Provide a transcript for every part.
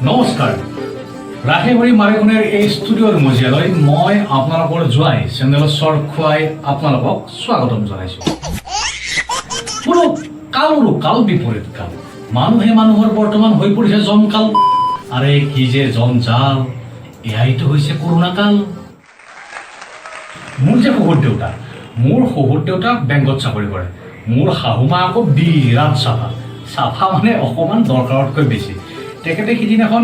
নমস্কাৰ ৰাহেবৰী মাৰেকোনেৰ এই ষ্টুডিঅ'ৰ মজিয়ালৈ মই আপোনালোকৰ জোৱাই চেনেলৰ স্বৰ খুৱাই আপোনালোকক স্বাগতম জনাইছোঁ। বোলো কালৰো কাল বিপৰীত কাল, মানুহে মানুহৰ বৰ্তমান হৈ পৰিছে জমকাল। আৰে কি যে জঞ্জাল, এয়াইতো হৈছে কৰোণা কাল। মোৰ যে শহুৰ দেউতা বেংকত চাকৰি কৰে, মোৰ শাহুমা আকৌ বিৰাট চাফা মানে অকণমান দৰকাৰতকৈ বেছি। তেখেতে সিদিনাখন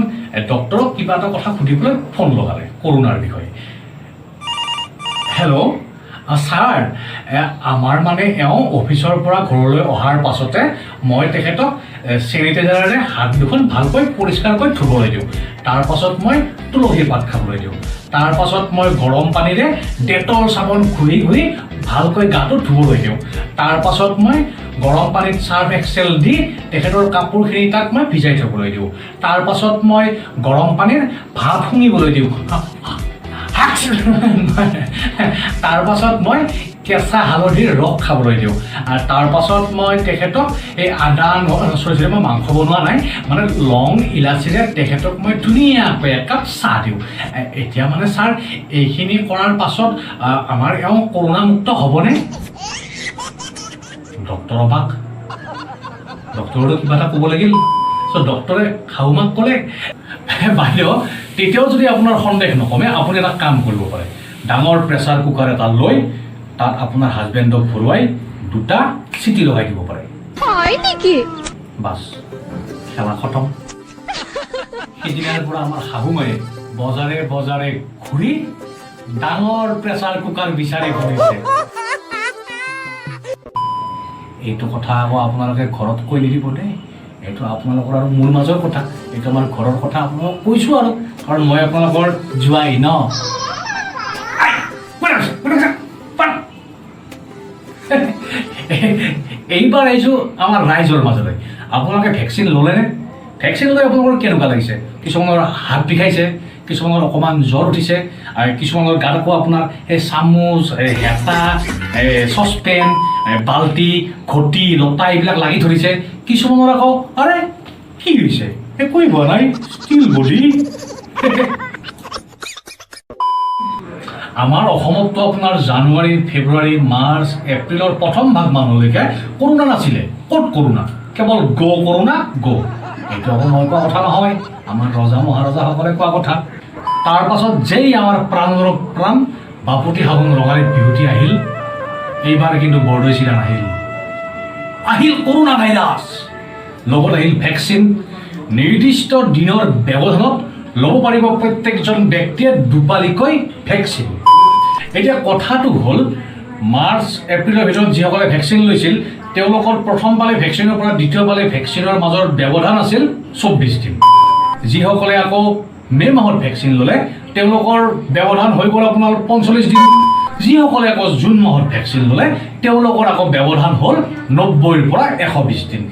ডক্টৰক কিবা এটা কথা সুধিবলৈ ফোন লগালে কৰোণাৰ বিষয়ে। হেল্ল' ছাৰ, আমাৰ মানে এওঁ অফিচৰ পৰা ঘৰলৈ অহাৰ পাছতে মই তেখেতক চেনিটাইজাৰেৰে হাত দুখন ভালকৈ পৰিষ্কাৰকৈ ধুবলৈ দিওঁ। তাৰ পাছত মই তুলসী পাত খাবলৈ দিওঁ। তাৰ পাছত মই গৰম পানীৰে ডেটল চাবোন ঘঁহি ভালকৈ গাটো ধুবলৈ দিওঁ। তাৰ পাছত মই গৰম পানীত চাৰ্ফ এক্সেল দি তেখেতৰ কাপোৰখিনি তাক মই ভিজাই থবলৈ দিওঁ। তাৰ পাছত মই গৰম পানীৰ ভাপ শুঙিবলৈ দিওঁ। তাৰ পাছত মই কেঁচা হালধিৰ ৰস খাবলৈ দিওঁ। আৰু তাৰ পাছত মই তেখেতক এই আদা মই মাংস বনোৱা নাই, মানে লং ইলাচিৰে তেখেতক মই ধুনীয়াকৈ একাপ চাহ দিওঁ। এতিয়া মানে ছাৰ, এইখিনি কৰাৰ পাছত আমাৰ এওঁ কৰোণামুক্ত হ'বনে? ডক্টৰ অবাক, ডক্টৰটো কিবা এটা ক'ব লাগিল। ডক্টৰে শাহুমাক ক'লে, বাইদেউ তেতিয়াও যদি আপোনাৰ সন্দেহ নকমে, আপুনি এটা কাম কৰিব পাৰে। ডাঙৰ প্ৰেছাৰ কুকাৰ এটা লৈ তাত আপোনাৰ হাজবেণ্ডক ভৰোৱাই 2টা চিটি লগাই দিব পাৰে। বাছ, খেলা খতম। সিদিনাৰ পৰা আমাৰ শাহুমায়ে বজাৰে ঘূৰি ডাঙৰ প্ৰেছাৰ কুকাৰ বিচাৰি ফুৰিছে। এইটো কথা আকৌ আপোনালোকে ঘৰত কৈ নিদিব দেই। এইটো আপোনালোকৰ আৰু মোৰ মাজৰ কথা, এইটো আমাৰ ঘৰৰ কথা আপোনালোকক কৈছোঁ আৰু, কাৰণ মই আপোনালোকৰ জোৱাই ন। এইবাৰ আহিছোঁ আমাৰ ৰাইজৰ মাজলৈ। আপোনালোকে ভেকচিন ল'লেনে? ভেকচিন লৈ আপোনালোকৰ কেনেকুৱা লাগিছে? কিছুমানৰ হাত বিষাইছে, কিছুমানৰ অকণমান জ্বৰ উঠিছে, আৰু কিছুমানৰ গাত আকৌ আপোনাৰ এই চামুচ, হেতা, চচপেন, বাল্টি, ঘটি, লতা এইবিলাক লাগি ধৰিছে। কিছুমানৰ আকৌ আৰে কি হৈছে, একোৱেই হোৱা নাই, ষ্টিল বডি। আমাৰ অসমততো আপোনাৰ জানুৱাৰী, ফেব্ৰুৱাৰী, মাৰ্চ, এপ্ৰিলৰ প্ৰথম ভাগ মানলৈকে কৰোণা নাছিলে। ক'ত কৰোণা? কেৱল কৰোণা। এইটো আকৌ মই কোৱা কথা নহয়, আমাৰ ৰজা মহাৰজাসকলে কোৱা কথা। তাৰ পাছত যেই আমাৰ প্ৰাণৰ প্ৰাণ বাপুতি সাহোন ৰঙালীত বিহুতি আহিল, এইবাৰ কিন্তু বৰদৈ চিৰা আহিল কৰোণা ভাইৰাছ। লগত আহিল ভেকচিন। নিৰ্দিষ্ট দিনৰ ব্যৱধানত ল'ব পাৰিব প্ৰত্যেকজন ব্যক্তিয়ে 2 পালিকৈ ভেকচিন। এতিয়া কথাটো হ'ল, মাৰ্চ এপ্ৰিলৰ ভিতৰত যিসকলে ভেকচিন লৈছিল তেওঁলোকৰ প্ৰথম পালি ভেকচিনৰ পৰা দ্বিতীয় পালি ভেকচিনৰ মাজৰ ব্যৱধান আছিল 24 দিন। যিসকলে আকৌ মে' মাহত ভেকচিন ল'লে তেওঁলোকৰ ব্যৱধান হৈ গ'ল আপোনাৰ 45 দিন। যিসকলে আকৌ জুন মাহত ভেকচিন ল'লে তেওঁলোকৰ আকৌ ব্যৱধান হ'ল 90ৰ পৰা 120 দিন।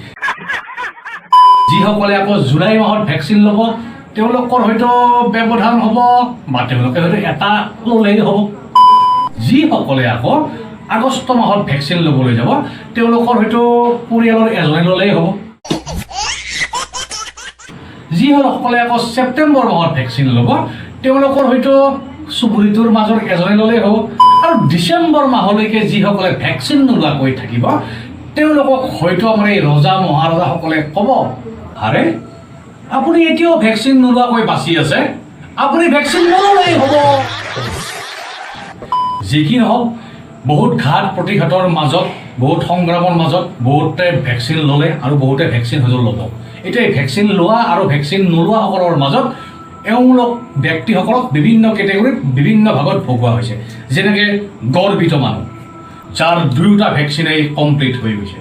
যিসকলে আকৌ জুলাই মাহত ভেকচিন ল'ব তেওঁলোকৰ হয়তো ব্যৱধান হ'ব, বা তেওঁলোকে হয়তো এটা ল'লেই হ'ব। যিসকলে আকৌ আগষ্ট মাহত ভেকচিন ল'বলৈ যাব তেওঁলোকৰ হয়তো পৰিয়ালৰ এজনে ল'লেই হ'ব। যিসকলে আকৌ ছেপ্টেম্বৰ মাহত ভেকচিন ল'ব তেওঁলোকৰ হয়তো চুবুৰীটোৰ মাজৰ এজনে ল'লেই হ'ব। আৰু ডিচেম্বৰ মাহলৈকে যিসকলে ভেকচিন নোলোৱাকৈ থাকিব তেওঁলোকক হয়তো আমাৰ এই ৰজা মহাৰজাসকলে ক'ব, আৰে আপুনি এতিয়াও ভেকচিন নোলোৱাকৈ বাচি আছে, আপুনি ভেকচিন নল'লেই হ'ব। যি কি নহওক, বহুত ঘাট প্ৰতিঘাতৰ মাজত, বহুত সংগ্ৰামৰ মাজত বহুতে ভেকচিন ল'লে আৰু বহুতে ভেকচিন হয়তো ল'ব। এতিয়া এই ভেকচিন লোৱা আৰু ভেকচিন নোলোৱাসকলৰ মাজত এওঁলোক ব্যক্তিসকলক বিভিন্ন কেটেগৰীত বিভিন্ন ভাগত ভগোৱা হৈছে। যেনেকৈ গৰ্বিত মানুহ, যাৰ 2টা ভেকচিনেই কমপ্লিট হৈ গৈছে,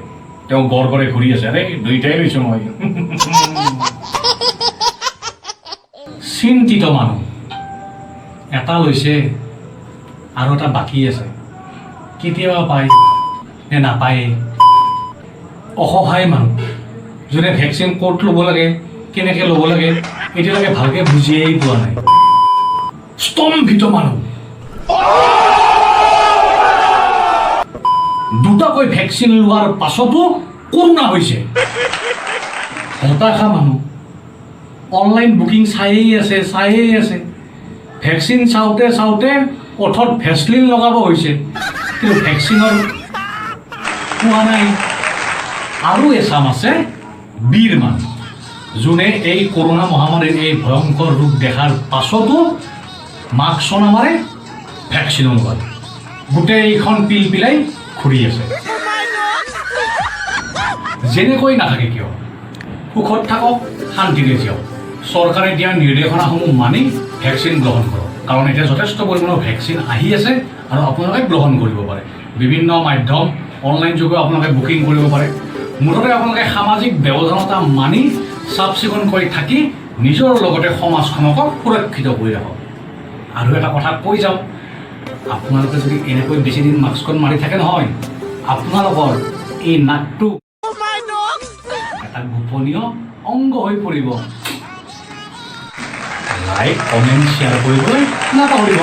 তেওঁ গড়ে ঘূৰি আছে, আৰে 2টাই লৈছোঁ মই। চিন্তিত মানুহ, এটা লৈছে আৰু এটা বাকী আছে, কেতিয়াবা পায় নে নাপায়েই। অসহায় মানুহ, যোনে ভেকচিন ক'ত ল'ব লাগে, কেনেকৈ ল'ব লাগে এতিয়ালৈকে ভালকৈ বুজিয়েই পোৱা নাই। স্তম্ভিত মানুহ, 2টাকৈ ভেকচিন লোৱাৰ পাছতো কৰোণা হৈছে। হতাশা মানুহ, অনলাইন বুকিং চায়েই আছে ভেকচিন চাওঁতে ওঠত ভেচলিন লগাব হৈছে কিন্তু ভেকচিনৰ পোৱা নাই আৰু এচাম আছে বীৰ মানুহ যোনে এই কৰোণা মহামাৰীৰ এই ভয়ংকৰ ৰূপ দেখাৰ পাছতো মাস্ক নামাৰে ভেকচিনো নলয় গোটেইখন পিলাই ঘূৰি আছে যেনেকৈ নাথাকে কিয় সুখত থাকক শান্তিৰে যাওক চৰকাৰে দিয়া নিৰ্দেশনাসমূহ মানি ভেকচিন গ্ৰহণ কৰক কাৰণ এতিয়া যথেষ্ট পৰিমাণৰ ভেকচিন আহি আছে আৰু আপোনালোকে গ্ৰহণ কৰিব পাৰে বিভিন্ন মাধ্যম অনলাইন যোগে আপোনালোকে বুকিং কৰিব পাৰে মুঠতে আপোনালোকে সামাজিক ব্যৱধানতা মানি চাফ চিকুণকৈ থাকি নিজৰ লগতে সমাজখনক সুৰক্ষিত কৰি ৰাখক আৰু এটা কথা কৈ যাওঁ আপোনালোকে যদি এনেকৈ বেছিদিন মাস্কখন মাৰি থাকে নহয় আপোনালোকৰ এই নাকটো এটা গোপনীয় অংগ হৈ পৰিব লাইক কমেণ্ট শ্বেয়াৰ কৰিবলৈ নাপাহৰিব